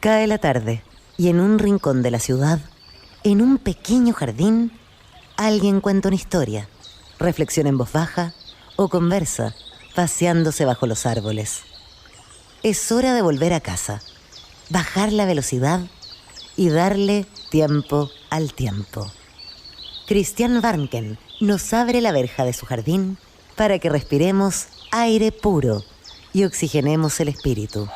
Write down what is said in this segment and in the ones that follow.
Cae la tarde y en un rincón de la ciudad, en un pequeño jardín, alguien cuenta una historia, reflexiona en voz baja o conversa, paseándose bajo los árboles. Es hora de volver a casa, bajar la velocidad y darle tiempo al tiempo. Christian Warnken nos abre la verja de su jardín para que respiremos aire puro y oxigenemos el espíritu.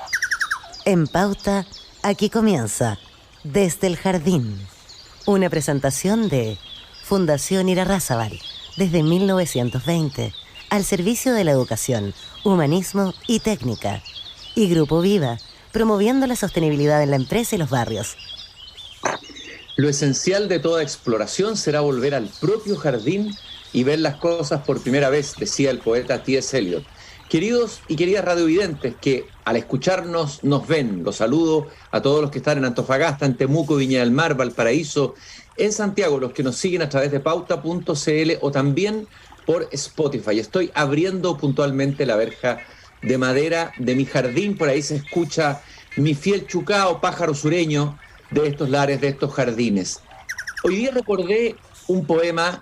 En Pauta, aquí comienza Desde el Jardín, una presentación de Fundación Irarrázaval, desde 1920, al servicio de la educación, humanismo y técnica, y Grupo Viva, promoviendo la sostenibilidad en la empresa y los barrios. Lo esencial de toda exploración será volver al propio jardín y ver las cosas por primera vez, decía el poeta T.S. Eliot. Queridos y queridas radiovidentes que al escucharnos nos ven, los saludo a todos los que están en Antofagasta, en Temuco, Viña del Mar, Valparaíso, en Santiago, los que nos siguen a través de pauta.cl o también por Spotify. Estoy abriendo puntualmente la verja de madera de mi jardín, por ahí se escucha mi fiel chucao, pájaro sureño de estos lares, de estos jardines. Hoy día recordé un poema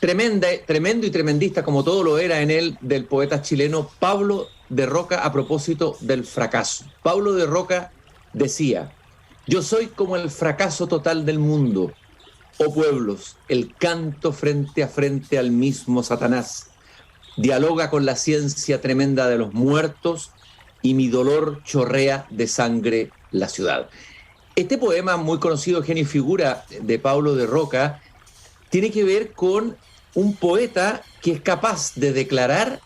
tremendo y tremendista, como todo lo era en él, del poeta chileno Pablo de Roca a propósito del fracaso. Pablo de Roca decía: yo soy como el fracaso total del mundo, oh pueblos, el canto frente a frente al mismo Satanás. Dialoga con la ciencia tremenda de los muertos y mi dolor chorrea de sangre la ciudad. Este poema, muy conocido, genio y figura de Pablo de Roca, tiene que ver con un poeta que es capaz de declarar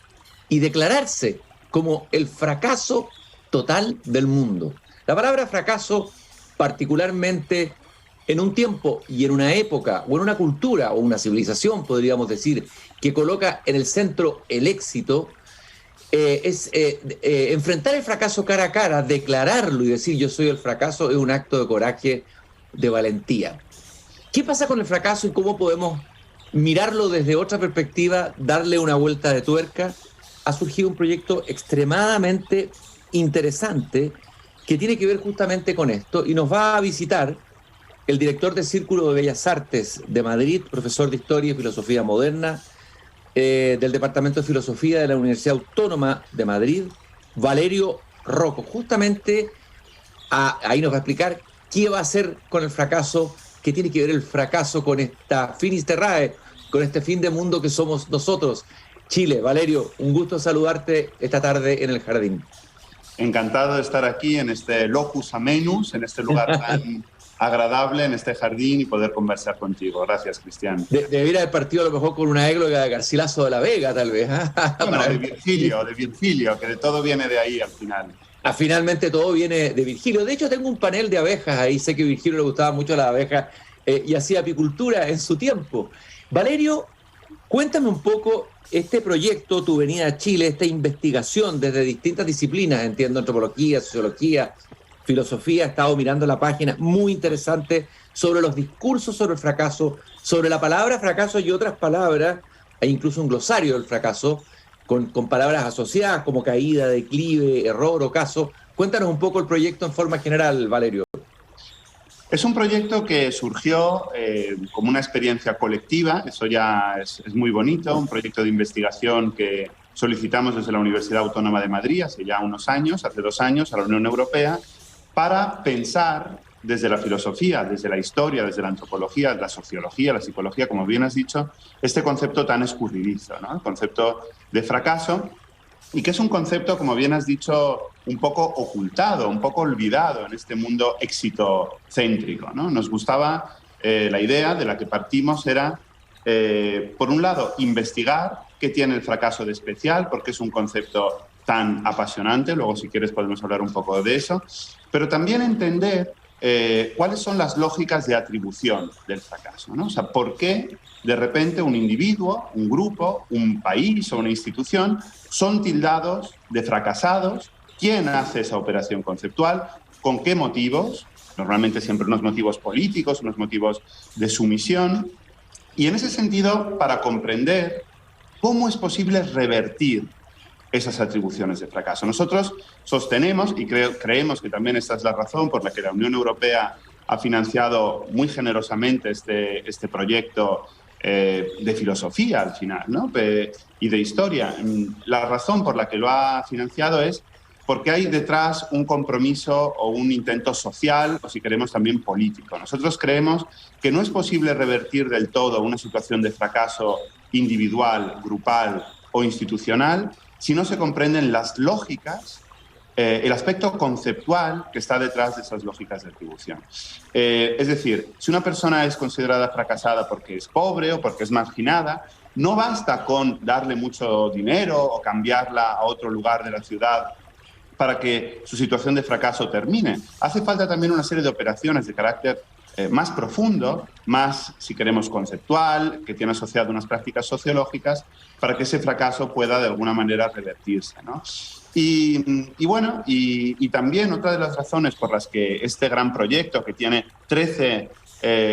y declararse como el fracaso total del mundo. La palabra fracaso, particularmente en un tiempo y en una época, o en una cultura, o una civilización, podríamos decir, que coloca en el centro el éxito, enfrentar el fracaso cara a cara, declararlo y decir yo soy el fracaso, es un acto de coraje, de valentía. ¿Qué pasa con el fracaso y cómo podemos mirarlo desde otra perspectiva, darle una vuelta de tuerca? Ha surgido un proyecto extremadamente interesante que tiene que ver justamente con esto y nos va a visitar el director del Círculo de Bellas Artes de Madrid, profesor de Historia y Filosofía Moderna del Departamento de Filosofía de la Universidad Autónoma de Madrid, Valerio Rocco. Justamente ahí nos va a explicar qué va a hacer con el fracaso, qué tiene que ver el fracaso con esta finis terrae, con este fin de mundo que somos nosotros, Chile. Valerio, un gusto saludarte esta tarde en el jardín. Encantado de estar aquí en este locus amenus, en este lugar tan agradable, en este jardín, y poder conversar contigo. Gracias, Cristian. Debería haber partido a lo mejor con una égloga de Garcilaso de la Vega, tal vez. Bueno, de Virgilio, que de todo viene de ahí al final. Finalmente todo viene de Virgilio. De hecho, tengo un panel de abejas ahí. Sé que a Virgilio le gustaban mucho las abejas y hacía apicultura en su tiempo. Valerio, cuéntame un poco este proyecto, tu venida a Chile, esta investigación desde distintas disciplinas, entiendo, antropología, sociología, filosofía. He estado mirando la página, muy interesante, sobre los discursos sobre el fracaso, sobre la palabra fracaso y otras palabras. Hay incluso un glosario del fracaso con palabras asociadas como caída, declive, error, ocaso. Cuéntanos un poco el proyecto en forma general, Valerio. Es un proyecto que surgió como una experiencia colectiva, eso ya es muy bonito, un proyecto de investigación que solicitamos desde la Universidad Autónoma de Madrid hace ya unos años, hace 2 años, a la Unión Europea, para pensar desde la filosofía, desde la historia, desde la antropología, la sociología, la psicología, como bien has dicho, este concepto tan escurridizo, ¿no? El concepto de fracaso, y que es un concepto, como bien has dicho, un poco ocultado, un poco olvidado en este mundo éxito-céntrico, ¿no? Nos gustaba la idea de la que partimos era, por un lado, investigar qué tiene el fracaso de especial, porque es un concepto tan apasionante, luego si quieres podemos hablar un poco de eso, pero también entender cuáles son las lógicas de atribución del fracaso, ¿no? O sea, por qué de repente un individuo, un grupo, un país o una institución son tildados de fracasados. ¿Quién hace esa operación conceptual? ¿Con qué motivos? Normalmente siempre unos motivos políticos, unos motivos de sumisión. Y en ese sentido, para comprender cómo es posible revertir esas atribuciones de fracaso. Nosotros sostenemos, y creemos que también esta es la razón por la que la Unión Europea ha financiado muy generosamente este proyecto de filosofía al final, ¿no? Y de historia. La razón por la que lo ha financiado es porque hay detrás un compromiso o un intento social, o si queremos también político. Nosotros creemos que no es posible revertir del todo una situación de fracaso individual, grupal o institucional si no se comprenden las lógicas, el aspecto conceptual que está detrás de esas lógicas de atribución. Es decir, si una persona es considerada fracasada porque es pobre o porque es marginada, no basta con darle mucho dinero o cambiarla a otro lugar de la ciudad para que su situación de fracaso termine. Hace falta también una serie de operaciones de carácter más profundo, más, si queremos, conceptual, que tiene asociado unas prácticas sociológicas, para que ese fracaso pueda de alguna manera revertirse, ¿no? Y bueno, y también otra de las razones por las que este gran proyecto, que tiene 13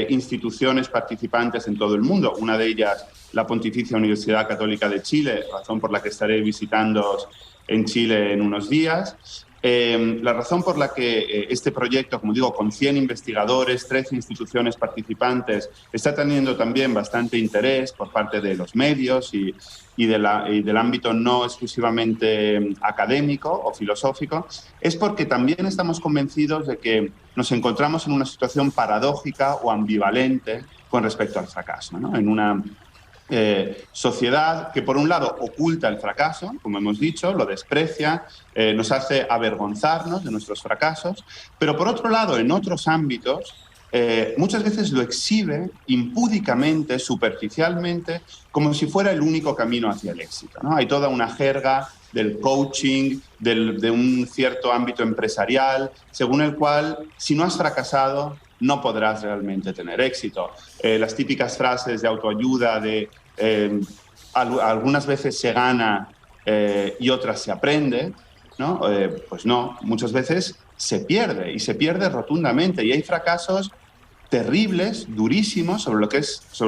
instituciones participantes en todo el mundo, una de ellas la Pontificia Universidad Católica de Chile, razón por la que estaré visitando en Chile en unos días. La razón por la que este proyecto, como digo, con 100 investigadores, 13 instituciones participantes, está teniendo también bastante interés por parte de los medios y del ámbito no exclusivamente académico o filosófico, es porque también estamos convencidos de que nos encontramos en una situación paradójica o ambivalente con respecto al fracaso, ¿no? En una sociedad que por un lado oculta el fracaso, como hemos dicho, lo desprecia, nos hace avergonzarnos de nuestros fracasos, pero por otro lado en otros ámbitos muchas veces lo exhibe impúdicamente, superficialmente, como si fuera el único camino hacia el éxito, ¿no? Hay toda una jerga del coaching, de un cierto ámbito empresarial, según el cual si no has fracasado no podrás realmente tener éxito. Las típicas frases de autoayuda de algunas veces se gana y otras se aprende, ¿no? Pues no, muchas veces se pierde y se pierde rotundamente, y hay fracasos terribles, durísimos, sobre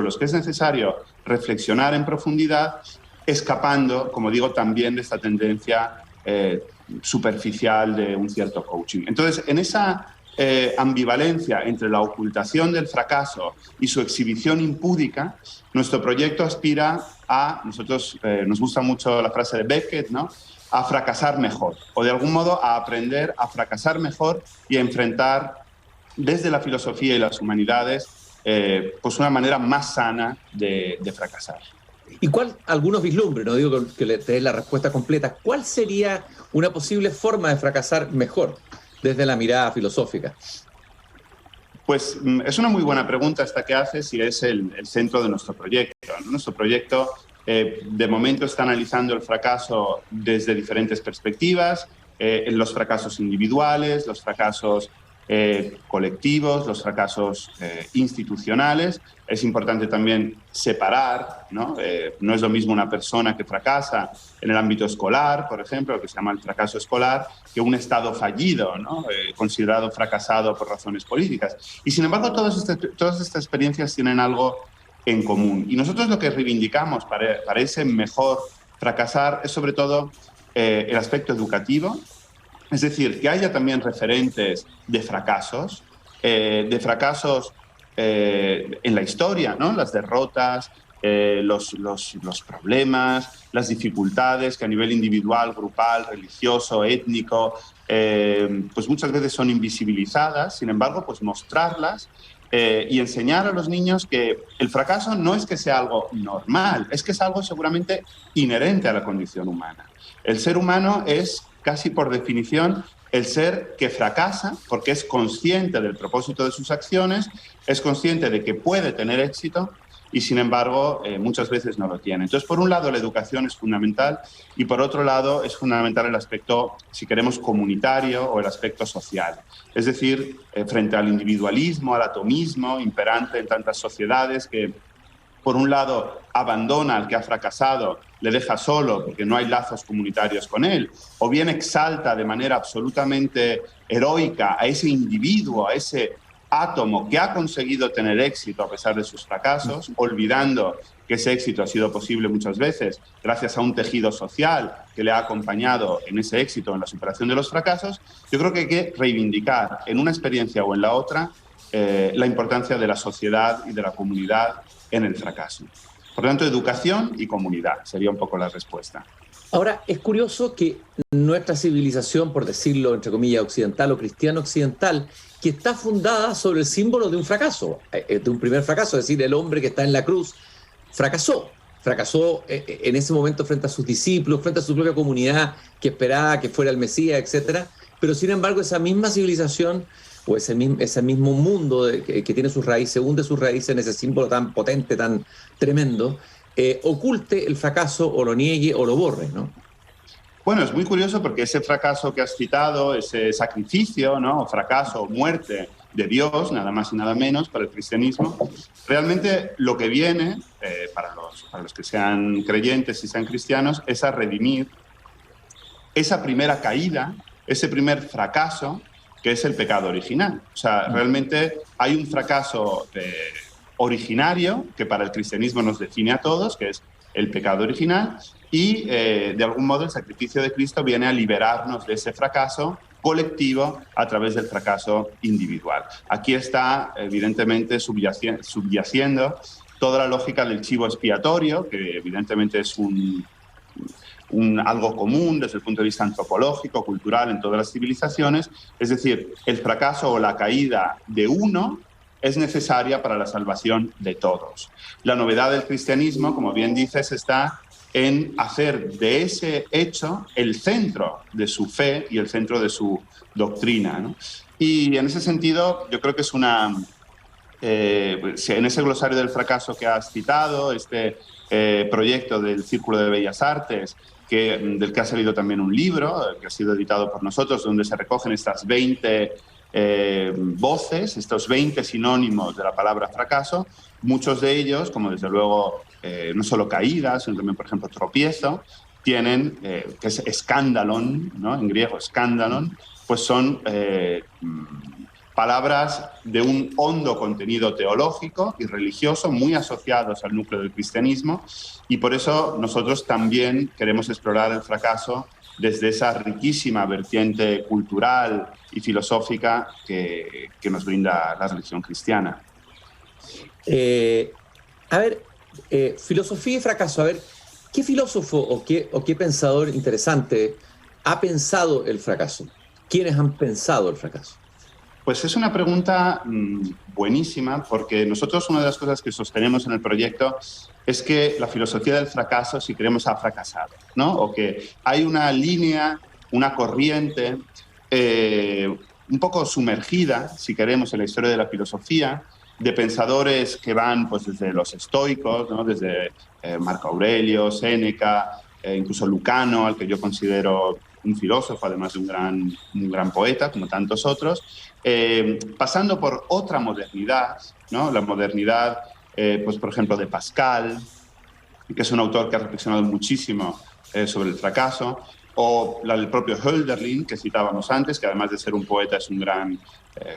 los que es necesario reflexionar en profundidad, escapando, como digo, también de esta tendencia superficial de un cierto coaching. Entonces, en esa ambivalencia entre la ocultación del fracaso y su exhibición impúdica, nuestro proyecto aspira a, nosotros nos gusta mucho la frase de Beckett, ¿no?, a fracasar mejor, o de algún modo a aprender a fracasar mejor y a enfrentar desde la filosofía y las humanidades pues una manera más sana de fracasar. ¿Y cuál, algunos vislumbres, no digo que le dé la respuesta completa, cuál sería una posible forma de fracasar mejor desde la mirada filosófica? Pues es una muy buena pregunta esta que haces y es el centro de nuestro proyecto, ¿no? Nuestro proyecto de momento está analizando el fracaso desde diferentes perspectivas, los fracasos individuales, los fracasos colectivos, los fracasos institucionales. Es importante también separar, ¿no? No es lo mismo una persona que fracasa en el ámbito escolar, por ejemplo, que se llama el fracaso escolar, que un Estado fallido, ¿no? Considerado fracasado por razones políticas. Y sin embargo, todas estas experiencias tienen algo en común. Y nosotros lo que reivindicamos para ese mejor fracasar es sobre todo el aspecto educativo. Es decir, que haya también referentes de fracasos en la historia, ¿no? Las derrotas, los problemas, las dificultades que a nivel individual, grupal, religioso, étnico, pues muchas veces son invisibilizadas. Sin embargo, pues mostrarlas y enseñar a los niños que el fracaso no es que sea algo normal, es que es algo seguramente inherente a la condición humana. El ser humano es casi por definición el ser que fracasa porque es consciente del propósito de sus acciones, es consciente de que puede tener éxito y sin embargo muchas veces no lo tiene. Entonces, por un lado la educación es fundamental y por otro lado es fundamental el aspecto, si queremos, comunitario o el aspecto social. Es decir, frente al individualismo, al atomismo imperante en tantas sociedades que por un lado abandona al que ha fracasado, le deja solo porque no hay lazos comunitarios con él, o bien exalta de manera absolutamente heroica a ese individuo, a ese átomo que ha conseguido tener éxito a pesar de sus fracasos, olvidando que ese éxito ha sido posible muchas veces gracias a un tejido social que le ha acompañado en ese éxito, en la superación de los fracasos, yo creo que hay que reivindicar en una experiencia o en la otra la importancia de la sociedad y de la comunidad en el fracaso. Por lo tanto, educación y comunidad sería un poco la respuesta. Ahora, es curioso que nuestra civilización, por decirlo entre comillas occidental o cristiano occidental, que está fundada sobre el símbolo de un fracaso, de un primer fracaso, es decir, el hombre que está en la cruz fracasó en ese momento frente a sus discípulos, frente a su propia comunidad que esperaba que fuera el Mesías, etc. Pero sin embargo, esa misma civilización o ese mismo mundo que tiene sus raíces, hunde sus raíces en ese símbolo tan potente, tan tremendo, oculte el fracaso o lo niegue o lo borre, ¿no? Bueno, es muy curioso porque ese fracaso que has citado, ese sacrificio, ¿no? O fracaso o muerte de Dios, nada más y nada menos, para el cristianismo, realmente lo que viene, para los que sean creyentes y sean cristianos, es a redimir esa primera caída, ese primer fracaso, que es el pecado original. O sea, realmente hay un fracaso originario que para el cristianismo nos define a todos, que es el pecado original, y de algún modo el sacrificio de Cristo viene a liberarnos de ese fracaso colectivo a través del fracaso individual. Aquí está evidentemente subyaciendo toda la lógica del chivo expiatorio, que evidentemente es algo común desde el punto de vista antropológico, cultural, en todas las civilizaciones. Es decir, el fracaso o la caída de uno es necesaria para la salvación de todos. La novedad del cristianismo, como bien dices, está en hacer de ese hecho el centro de su fe y el centro de su doctrina, ¿no? Y en ese sentido, yo creo que es en ese glosario del fracaso que has citado, este proyecto del Círculo de Bellas Artes, del que ha salido también un libro, que ha sido editado por nosotros, donde se recogen estas 20 voces, estos 20 sinónimos de la palabra fracaso, muchos de ellos, como desde luego no solo caídas, sino también, por ejemplo, tropiezo, tienen, que es escándalon, ¿no? En griego escándalon, pues son palabras de un hondo contenido teológico y religioso muy asociados al núcleo del cristianismo, y por eso nosotros también queremos explorar el fracaso desde esa riquísima vertiente cultural y filosófica que nos brinda la religión cristiana. Filosofía y fracaso. A ver, ¿qué filósofo o qué pensador interesante ha pensado el fracaso? ¿Quiénes han pensado el fracaso? Pues es una pregunta buenísima, porque nosotros una de las cosas que sostenemos en el proyecto es que la filosofía del fracaso, si queremos, ha fracasado, ¿no? O que hay una línea, una corriente un poco sumergida, si queremos, en la historia de la filosofía, de pensadores que van pues, desde los estoicos, ¿no? Desde Marco Aurelio, Séneca, incluso Lucano, al que yo considero un filósofo, además de un gran poeta, como tantos otros, pasando por otra modernidad, ¿no? La modernidad, pues, por ejemplo, de Pascal, que es un autor que ha reflexionado muchísimo sobre el fracaso, o la del propio Hölderlin, que citábamos antes, que además de ser un poeta es un gran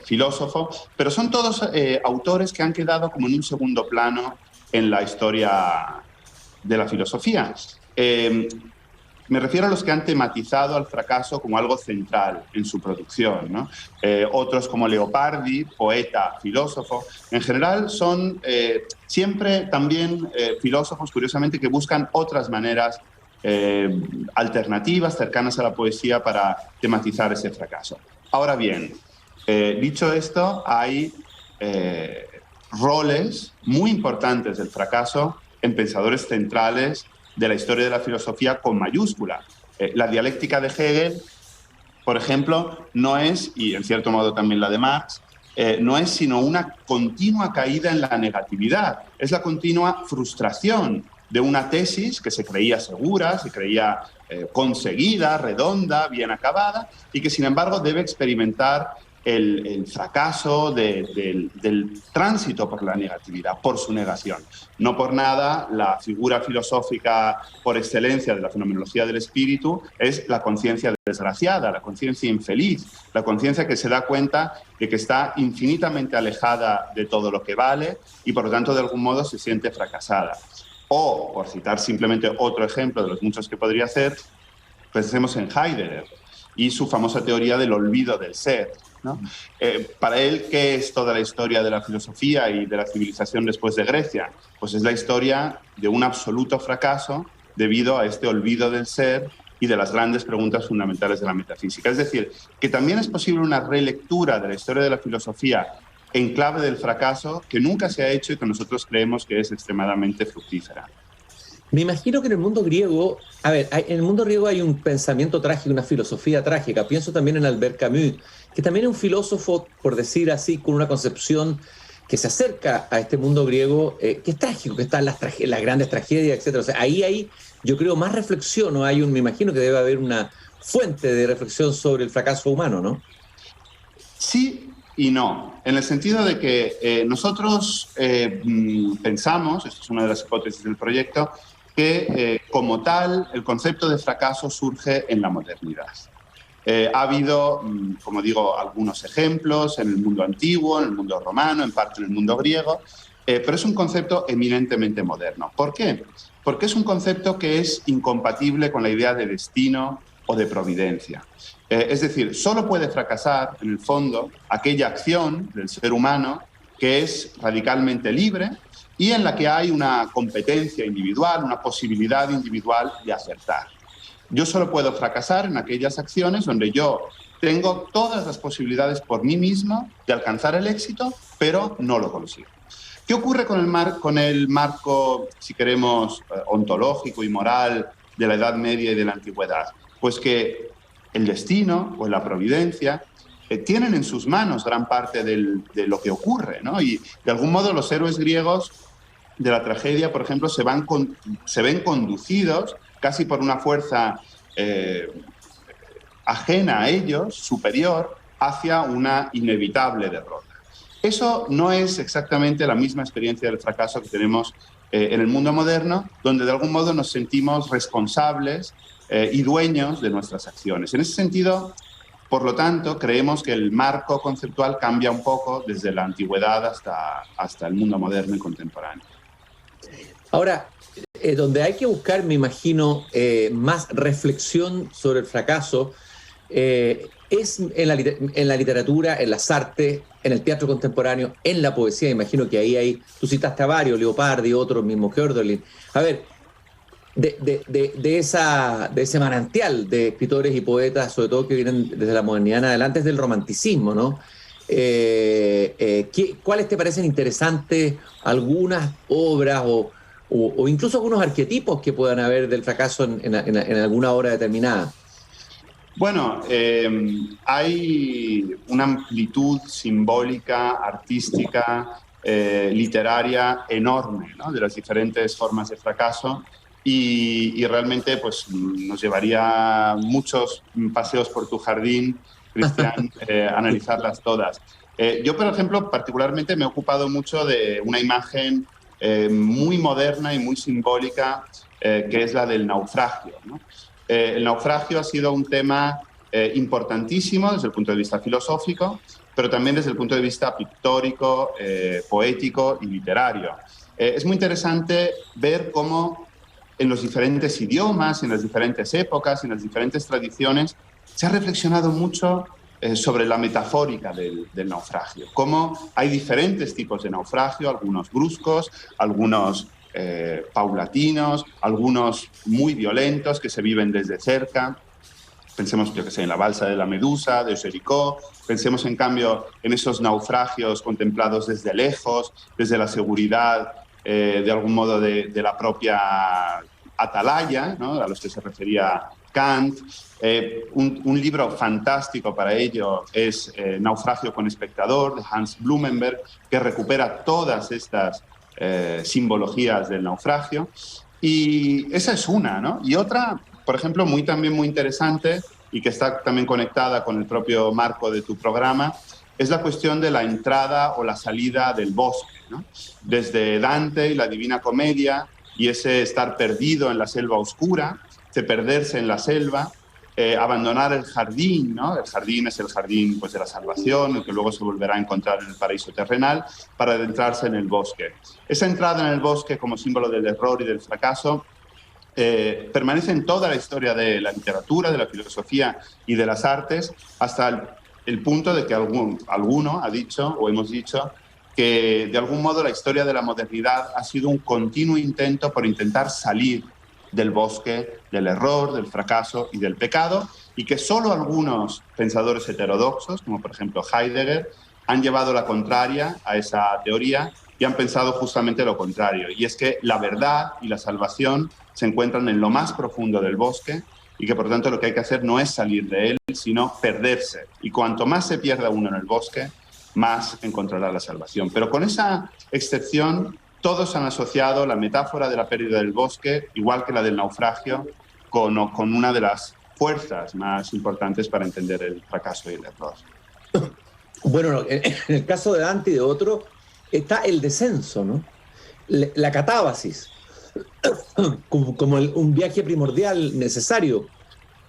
filósofo, pero son todos autores que han quedado como en un segundo plano en la historia de la filosofía. Me refiero a los que han tematizado al fracaso como algo central en su producción, ¿no? Otros como Leopardi, poeta, filósofo. En general son siempre también filósofos, curiosamente, que buscan otras maneras alternativas, cercanas a la poesía, para tematizar ese fracaso. Ahora bien, dicho esto, hay roles muy importantes del fracaso en pensadores centrales de la historia de la filosofía con mayúscula. La dialéctica de Hegel, por ejemplo, no es, y en cierto modo también la de Marx, no es sino una continua caída en la negatividad. Es la continua frustración de una tesis que se creía segura, se creía conseguida, redonda, bien acabada, y que sin embargo debe experimentar el fracaso del tránsito por la negatividad, por su negación. No por nada, la figura filosófica por excelencia de la fenomenología del espíritu es la conciencia desgraciada, la conciencia infeliz, la conciencia que se da cuenta de que está infinitamente alejada de todo lo que vale y, por lo tanto, de algún modo se siente fracasada. O, por citar simplemente otro ejemplo de los muchos que podría hacer, pensemos en Heidegger y su famosa teoría del olvido del ser, ¿no? Para él, ¿qué es toda la historia de la filosofía y de la civilización después de Grecia? Pues es la historia de un absoluto fracaso debido a este olvido del ser y de las grandes preguntas fundamentales de la metafísica. Es decir, que también es posible una relectura de la historia de la filosofía en clave del fracaso que nunca se ha hecho y que nosotros creemos que es extremadamente fructífera. Me imagino que en el mundo griego, en el mundo griego hay un pensamiento trágico, una filosofía trágica. Pienso también en Albert Camus, que también es un filósofo, por decir así, con una concepción que se acerca a este mundo griego, que es trágico, que están las grandes tragedias, etc. O sea, ahí hay, yo creo, más reflexión, ¿no? Me imagino que debe haber una fuente de reflexión sobre el fracaso humano, ¿no? Sí y no, en el sentido de que nosotros pensamos, esto es una de las hipótesis del proyecto, que como tal el concepto de fracaso surge en la modernidad. Ha habido, como digo, algunos ejemplos en el mundo antiguo, en el mundo romano, en parte en el mundo griego, pero es un concepto eminentemente moderno. ¿Por qué? Porque es un concepto que es incompatible con la idea de destino o de providencia. Es decir, solo puede fracasar, en el fondo, aquella acción del ser humano que es radicalmente libre y en la que hay una competencia individual, una posibilidad individual de acertar. Yo solo puedo fracasar en aquellas acciones donde yo tengo todas las posibilidades por mí mismo de alcanzar el éxito, pero no lo consigo. ¿Qué ocurre con el marco, si queremos, ontológico y moral de la Edad Media y de la Antigüedad? Pues que el destino o la providencia tienen en sus manos gran parte de lo que ocurre, ¿no? Y de algún modo los héroes griegos de la tragedia, por ejemplo, se ven conducidos casi por una fuerza ajena a ellos, superior, hacia una inevitable derrota. Eso no es exactamente la misma experiencia del fracaso que tenemos en el mundo moderno, donde de algún modo nos sentimos responsables y dueños de nuestras acciones. En ese sentido, por lo tanto, creemos que el marco conceptual cambia un poco desde la antigüedad hasta el mundo moderno y contemporáneo. Ahora, donde hay que buscar, me imagino, más reflexión sobre el fracaso, es en la literatura, en las artes, en el teatro contemporáneo, en la poesía. Imagino que ahí hay, tú citaste a varios, Leopardi, otros mismos que Hölderlin. A ver, de ese manantial de escritores y poetas, sobre todo que vienen desde la modernidad en adelante, es del romanticismo, ¿no? ¿Cuáles te parecen interesantes algunas obras o incluso algunos arquetipos que puedan haber del fracaso en alguna obra determinada? Bueno, hay una amplitud simbólica, artística, literaria enorme, ¿no?, de las diferentes formas de fracaso y realmente pues, nos llevaría muchos paseos por tu jardín, Cristian, analizarlas todas. Yo, por ejemplo, particularmente me he ocupado mucho de una imagen muy moderna y muy simbólica, que es la del naufragio, ¿no? El naufragio ha sido un tema importantísimo desde el punto de vista filosófico, pero también desde el punto de vista pictórico, poético y literario. Es muy interesante ver cómo en los diferentes idiomas, en las diferentes épocas, en las diferentes tradiciones, se ha reflexionado mucho sobre la metafórica del naufragio, cómo hay diferentes tipos de naufragio, algunos bruscos, algunos paulatinos, algunos muy violentos que se viven desde cerca. Pensemos, yo que sé, en la balsa de la Medusa, de Jericó. Pensemos, en cambio, en esos naufragios contemplados desde lejos, desde la seguridad, de algún modo, de la propia atalaya, ¿no?, a los que se refería Kant. Un libro fantástico para ello es Naufragio con espectador, de Hans Blumenberg, que recupera todas estas simbologías del naufragio. Y esa es una, ¿no? Y otra, por ejemplo, también muy interesante y que está también conectada con el propio marco de tu programa, es la cuestión de la entrada o la salida del bosque, ¿no? Desde Dante y la Divina Comedia, y ese estar perdido en la selva oscura, de perderse en la selva, abandonar el jardín, ¿no? El jardín es el jardín, pues, de la salvación, el que luego se volverá a encontrar en el paraíso terrenal, para adentrarse en el bosque. Esa entrada en el bosque como símbolo del error y del fracaso permanece en toda la historia de la literatura, de la filosofía y de las artes, hasta el punto de que alguno ha dicho, o hemos dicho, que de algún modo la historia de la modernidad ha sido un continuo intento por intentar salir del bosque, del error, del fracaso y del pecado, y que solo algunos pensadores heterodoxos, como por ejemplo Heidegger, han llevado la contraria a esa teoría y han pensado justamente lo contrario, y es que la verdad y la salvación se encuentran en lo más profundo del bosque, y que por lo tanto lo que hay que hacer no es salir de él, sino perderse. Y cuanto más se pierda uno en el bosque, más encontrará la salvación. Pero con esa excepción, todos han asociado la metáfora de la pérdida del bosque, igual que la del naufragio, con una de las fuerzas más importantes para entender el fracaso y el error. Bueno, en el caso de Dante y de otro, está el descenso, ¿no? La catábasis, como un viaje primordial necesario.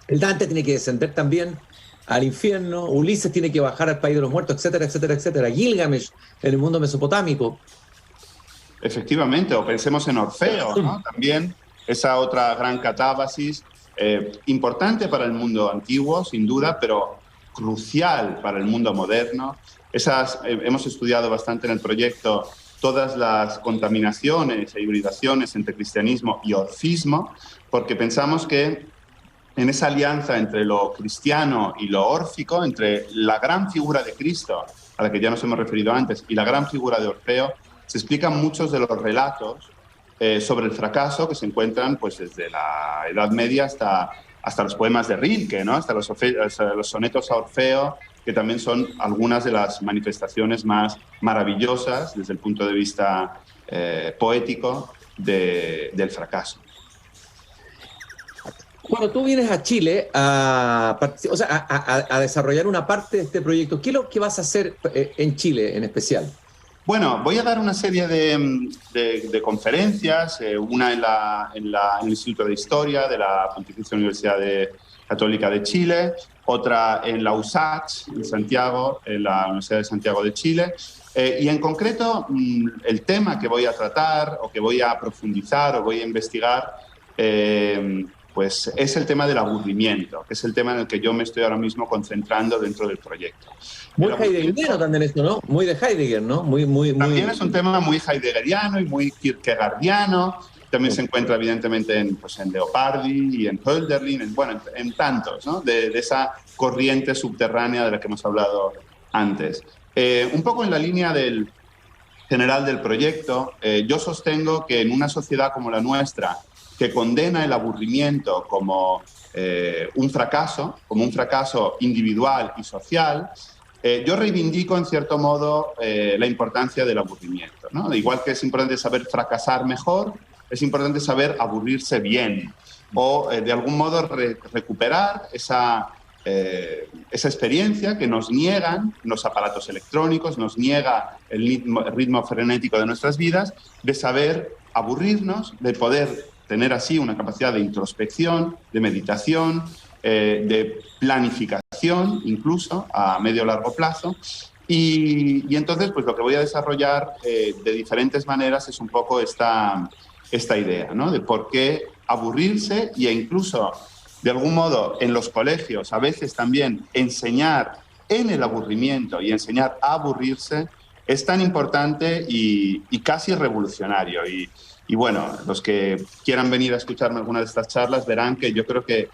El Dante tiene que descender también al infierno, Ulises tiene que bajar al país de los muertos, etcétera, etcétera, etcétera. Gilgamesh en el mundo mesopotámico. Efectivamente, o pensemos en Orfeo, ¿no? También esa otra gran catábasis, importante para el mundo antiguo, sin duda, pero crucial para el mundo moderno. Hemos estudiado bastante en el proyecto todas las contaminaciones e hibridaciones entre cristianismo y orfismo, porque pensamos que en esa alianza entre lo cristiano y lo órfico, entre la gran figura de Cristo, a la que ya nos hemos referido antes, y la gran figura de Orfeo, se explican muchos de los relatos sobre el fracaso que se encuentran, pues, desde la Edad Media hasta los poemas de Rilke, ¿no? Hasta los sonetos a Orfeo, que también son algunas de las manifestaciones más maravillosas desde el punto de vista poético del fracaso. Cuando tú vienes a Chile a desarrollar una parte de este proyecto, ¿qué es lo que vas a hacer en Chile en especial? Bueno, voy a dar una serie de conferencias, una en el Instituto de Historia de la Pontificia Universidad Católica de Chile, otra en la USACH, en Santiago, en la Universidad de Santiago de Chile. Y en concreto, el tema que voy a tratar, o que voy a profundizar, o voy a investigar, pues es el tema del aburrimiento, que es el tema en el que yo me estoy ahora mismo concentrando dentro del proyecto. Muy heideggeriano también esto, ¿no? Muy de Heidegger, ¿no? También es un tema muy heideggeriano y muy kierkegaardiano. También se encuentra evidentemente en Leopardi y en Hölderlin, en tantos, ¿no? De esa corriente subterránea de la que hemos hablado antes. Un poco en la línea general del proyecto, yo sostengo que en una sociedad como la nuestra, que condena el aburrimiento como un fracaso individual y social, yo reivindico en cierto modo la importancia del aburrimiento, ¿no? Igual que es importante saber fracasar mejor, es importante saber aburrirse bien, o de algún modo recuperar esa experiencia que nos niegan los aparatos electrónicos, nos niega el ritmo frenético de nuestras vidas, de saber aburrirnos, de poder tener así una capacidad de introspección, de meditación, de planificación, incluso a medio o largo plazo. Y entonces, pues lo que voy a desarrollar de diferentes maneras es un poco esta idea, ¿no? De por qué aburrirse e incluso, de algún modo, en los colegios, a veces también enseñar en el aburrimiento y enseñar a aburrirse es tan importante y casi revolucionario. Y bueno, los que quieran venir a escucharme alguna de estas charlas verán que yo creo que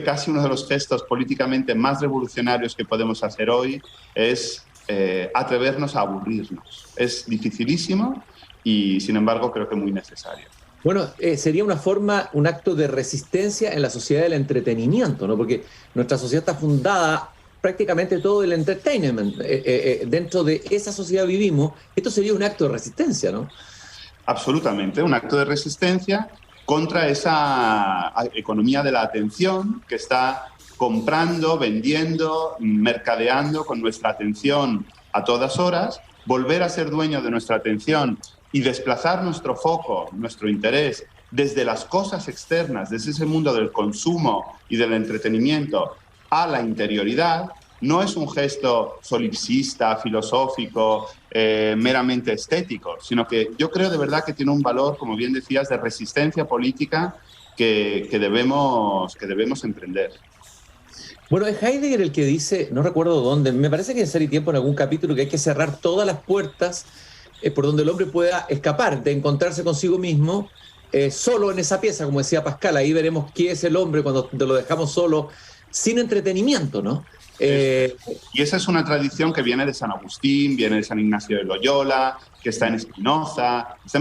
casi uno de los gestos políticamente más revolucionarios que podemos hacer hoy es atrevernos a aburrirnos. Es dificilísimo y, sin embargo, creo que muy necesario. Bueno, sería un acto de resistencia en la sociedad del entretenimiento, ¿no? Porque nuestra sociedad está fundada prácticamente todo el entertainment. Dentro de esa sociedad vivimos. Esto sería un acto de resistencia, ¿no? Absolutamente, un acto de resistencia contra esa economía de la atención que está comprando, vendiendo, mercadeando con nuestra atención a todas horas, volver a ser dueño de nuestra atención y desplazar nuestro foco, nuestro interés, desde las cosas externas, desde ese mundo del consumo y del entretenimiento a la interioridad, no es un gesto solipsista, filosófico, meramente estético, sino que yo creo de verdad que tiene un valor, como bien decías, de resistencia política que debemos emprender. Bueno, es Heidegger el que dice, no recuerdo dónde, me parece que en Ser y Tiempo en algún capítulo, que hay que cerrar todas las puertas por donde el hombre pueda escapar, de encontrarse consigo mismo solo en esa pieza, como decía Pascal. Ahí veremos qué es el hombre cuando lo dejamos solo, sin entretenimiento, ¿no? Y esa es una tradición que viene de San Agustín, viene de San Ignacio de Loyola, que está en Spinoza, está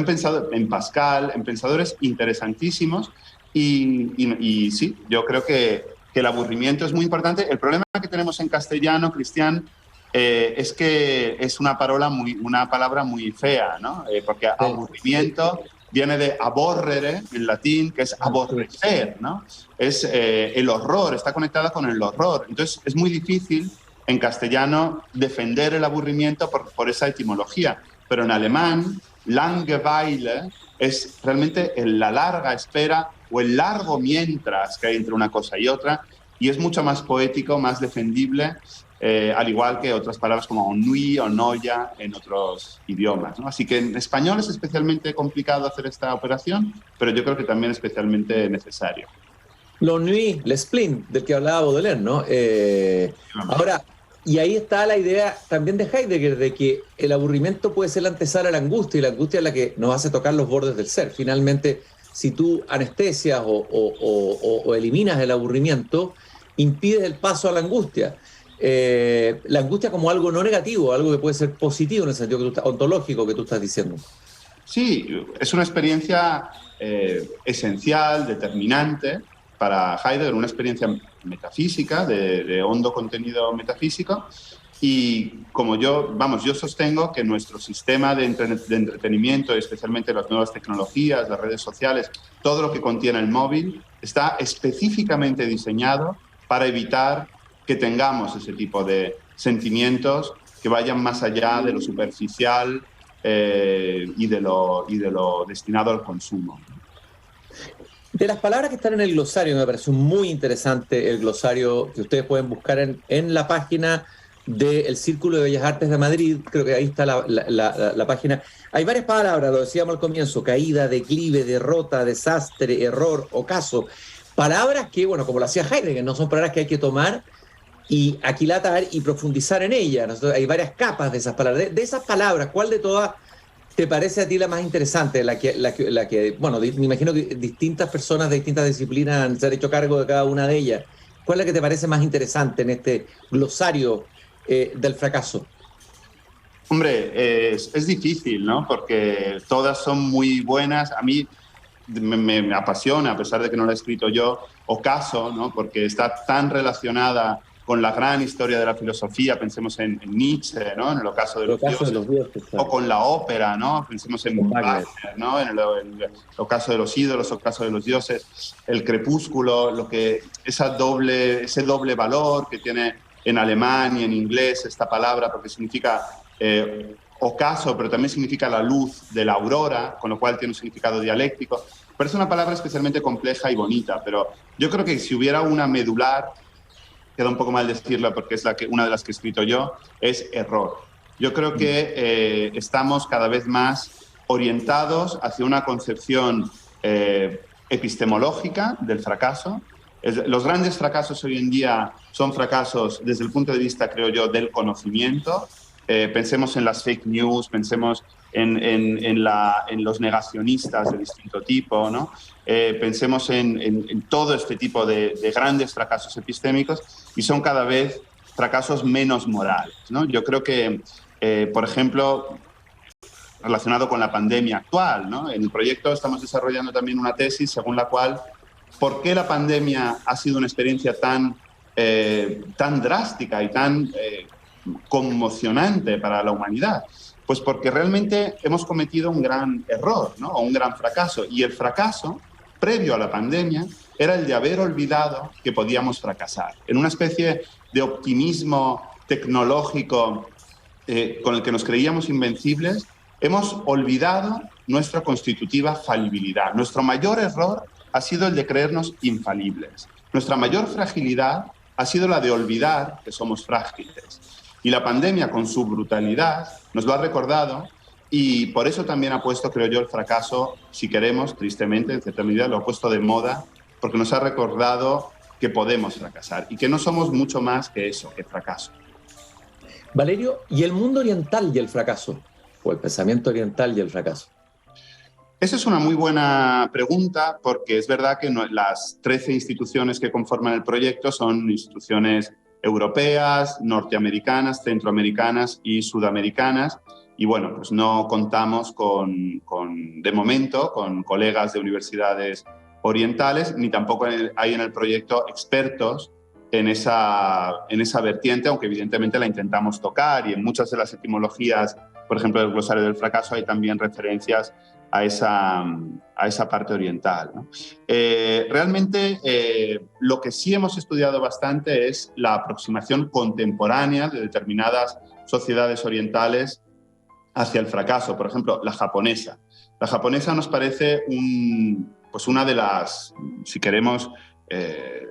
en Pascal, en pensadores interesantísimos. Y sí, yo creo que el aburrimiento es muy importante. El problema que tenemos en castellano, Cristian, es que es una palabra muy fea, ¿no? Porque aburrimiento viene de aborrere, en latín, que es aborrecer, ¿no? Es el horror, está conectada con el horror. Entonces, es muy difícil en castellano defender el aburrimiento por esa etimología. Pero en alemán, Langeweile es realmente la larga espera o el largo mientras que hay entre una cosa y otra, y es mucho más poético, más defendible, al igual que otras palabras como ennui o noia en otros idiomas, ¿no? Así que en español es especialmente complicado hacer esta operación, pero yo creo que también especialmente necesario. L'ennui, le spleen, del que hablaba Baudelaire, ¿no? Ahora, y ahí está la idea también de Heidegger, de que el aburrimiento puede ser la antesala a la angustia, y la angustia es la que nos hace tocar los bordes del ser. Finalmente, si tú anestesias o eliminas el aburrimiento, impides el paso a la angustia. La angustia como algo no negativo, algo que puede ser positivo en el sentido ontológico que tú estás diciendo. Sí, es una experiencia esencial, determinante para Heidegger, una experiencia metafísica, de hondo contenido metafísico. Y como yo sostengo que nuestro sistema de entretenimiento, especialmente las nuevas tecnologías, las redes sociales, todo lo que contiene el móvil, está específicamente diseñado para evitar que tengamos ese tipo de sentimientos que vayan más allá de lo superficial y de lo destinado al consumo. De las palabras que están en el glosario, me pareció muy interesante el glosario que ustedes pueden buscar en la página del Círculo de Bellas Artes de Madrid. Creo que ahí está la página. Hay varias palabras, lo decíamos al comienzo: caída, declive, derrota, desastre, error, ocaso. Palabras que, bueno, como lo hacía Heidegger, no son palabras que hay que tomar y aquilatar y profundizar en ellas. Nosotros, hay varias capas de esas palabras. De esas palabras, ¿cuál de todas te parece a ti la más interesante? La que bueno, me imagino que distintas personas de distintas disciplinas se han hecho cargo de cada una de ellas. ¿Cuál es la que te parece más interesante en este glosario del fracaso? Hombre, es difícil, ¿no? Porque todas son muy buenas. A mí me apasiona, a pesar de que no la he escrito yo, Ocaso, ¿no? Porque está tan relacionada con la gran historia de la filosofía. Pensemos en Nietzsche, ¿no? En el ocaso de los dioses, claro. O con la ópera, ¿no? Pensemos en Wagner, ¿no? En el ocaso de los ídolos, ocaso de los dioses, el crepúsculo, ese doble valor que tiene en alemán y en inglés esta palabra, porque significa ocaso, pero también significa la luz de la aurora, con lo cual tiene un significado dialéctico. Pero es una palabra especialmente compleja y bonita, pero yo creo que si hubiera una medular, queda un poco mal decirla porque es una de las que he escrito yo, es error. Yo creo que estamos cada vez más orientados hacia una concepción epistemológica del fracaso. Los grandes fracasos hoy en día son fracasos desde el punto de vista, creo yo, del conocimiento. Pensemos en las fake news, pensemos en los negacionistas de distinto tipo, ¿no? Pensemos en todo este tipo de grandes fracasos epistémicos, y son cada vez fracasos menos morales, ¿no? Yo creo que, por ejemplo, relacionado con la pandemia actual, ¿no? En el proyecto estamos desarrollando también una tesis según la cual ¿por qué la pandemia ha sido una experiencia tan drástica y tan conmocionante para la humanidad? Pues porque realmente hemos cometido un gran error, ¿no? O un gran fracaso. Y el fracaso previo a la pandemia era el de haber olvidado que podíamos fracasar. En una especie de optimismo tecnológico con el que nos creíamos invencibles, hemos olvidado nuestra constitutiva falibilidad. Nuestro mayor error ha sido el de creernos infalibles. Nuestra mayor fragilidad ha sido la de olvidar que somos frágiles. Y la pandemia, con su brutalidad, nos lo ha recordado, y por eso también ha puesto, creo yo, el fracaso, si queremos, tristemente, en cierta medida, lo ha puesto de moda, porque nos ha recordado que podemos fracasar y que no somos mucho más que eso, que fracaso. Valerio, ¿y el mundo oriental y el fracaso? ¿O el pensamiento oriental y el fracaso? Esa es una muy buena pregunta, porque es verdad que las 13 instituciones que conforman el proyecto son instituciones europeas, norteamericanas, centroamericanas y sudamericanas. Y bueno, pues no contamos de momento con colegas de universidades orientales, ni tampoco hay en el proyecto expertos en esa vertiente, aunque evidentemente la intentamos tocar, y en muchas de las etimologías, por ejemplo, del glosario del fracaso, hay también referencias a esa parte oriental, ¿no? Realmente lo que sí hemos estudiado bastante es la aproximación contemporánea de determinadas sociedades orientales hacia el fracaso. Por ejemplo, la japonesa. La japonesa nos parece una de las, si queremos,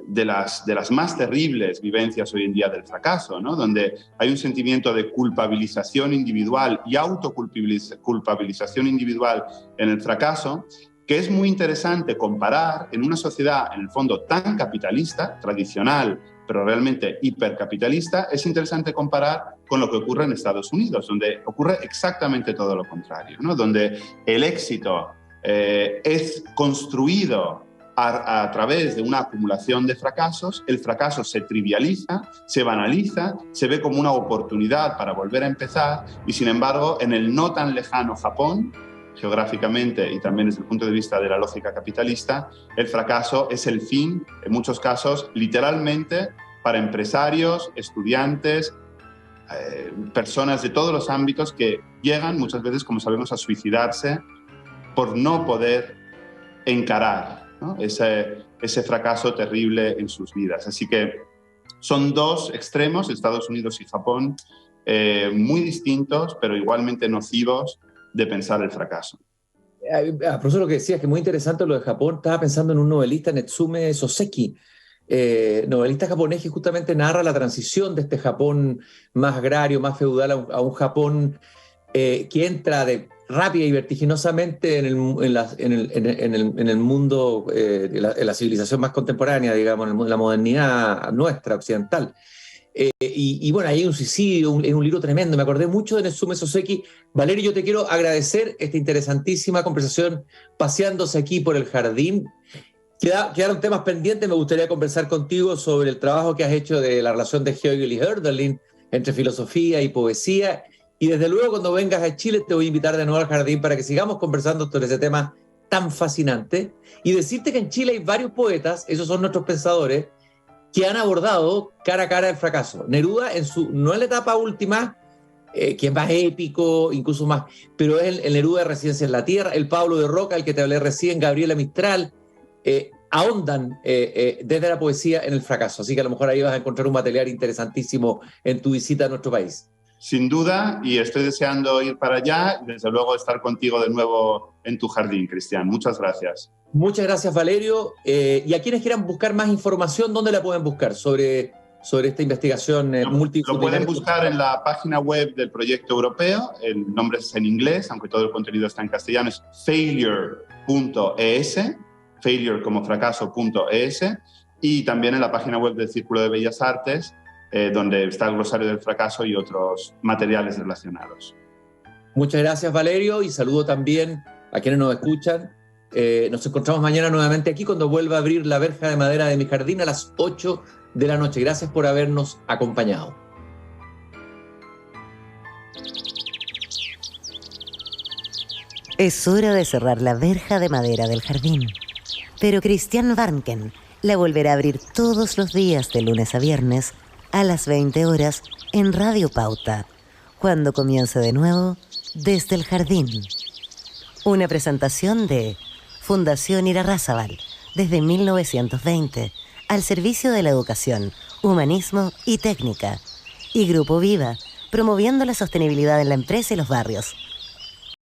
de las más terribles vivencias hoy en día del fracaso, ¿no? Donde hay un sentimiento de culpabilización individual y autoculpabilización individual en el fracaso, que es muy interesante comparar en una sociedad, en el fondo, tan capitalista, tradicional, pero realmente hipercapitalista. Es interesante comparar con lo que ocurre en Estados Unidos, donde ocurre exactamente todo lo contrario, ¿no? Donde el éxito es construido a través de una acumulación de fracasos. El fracaso se trivializa, se banaliza, se ve como una oportunidad para volver a empezar, y sin embargo, en el no tan lejano Japón, geográficamente y también desde el punto de vista de la lógica capitalista, el fracaso es el fin, en muchos casos, literalmente, para empresarios, estudiantes, personas de todos los ámbitos que llegan muchas veces, como sabemos, a suicidarse por no poder encarar, ¿no? ese fracaso terrible en sus vidas. Así que son dos extremos, Estados Unidos y Japón, muy distintos, pero igualmente nocivos de pensar el fracaso. Profesor, lo que decías, que muy interesante lo de Japón. Estaba pensando en un novelista, Netsume Soseki, novelista japonés, que justamente narra la transición de este Japón más agrario, más feudal, a un Japón que entra rápida y vertiginosamente en el mundo, en la civilización más contemporánea, digamos, en la modernidad nuestra, occidental. Y bueno, ahí hay un suicidio, es un libro tremendo. Me acordé mucho de Netsume Soseki. Valerio, yo te quiero agradecer esta interesantísima conversación paseándose aquí por el jardín. Quedaron temas pendientes. Me gustaría conversar contigo sobre el trabajo que has hecho de la relación de Hegel y Hölderlin entre filosofía y poesía. Y desde luego, cuando vengas a Chile, te voy a invitar de nuevo al jardín para que sigamos conversando sobre ese tema tan fascinante. Y decirte que en Chile hay varios poetas, esos son nuestros pensadores, que han abordado cara a cara el fracaso. Neruda, no en la etapa última, que es más épico, incluso más, pero es el Neruda de Residencia en la Tierra, el Pablo de Roca, el que te hablé recién, Gabriela Mistral, ahondan desde la poesía en el fracaso. Así que a lo mejor ahí vas a encontrar un material interesantísimo en tu visita a nuestro país. Sin duda, y estoy deseando ir para allá y desde luego estar contigo de nuevo en tu jardín, Cristian. Muchas gracias. Muchas gracias, Valerio. Y a quienes quieran buscar más información, ¿dónde la pueden buscar sobre esta investigación multidisciplinaria? Lo pueden buscar en la página web del proyecto europeo. El nombre es en inglés, aunque todo el contenido está en castellano. Es failure.es, failure como fracaso.es, y también en la página web del Círculo de Bellas Artes, donde está el glosario del fracaso y otros materiales relacionados. Muchas gracias, Valerio, y saludo también a quienes nos escuchan. Nos encontramos mañana nuevamente aquí cuando vuelva a abrir la verja de madera de mi jardín a las 8 de la noche. Gracias por habernos acompañado. Es hora de cerrar la verja de madera del jardín. Pero Christian Warnken la volverá a abrir todos los días de lunes a viernes a las 20 horas en Radio Pauta, cuando comience de nuevo Desde el Jardín. Una presentación de Fundación Irarrázaval, desde 1920, al servicio de la educación, humanismo y técnica. Y Grupo Viva, promoviendo la sostenibilidad en la empresa y los barrios.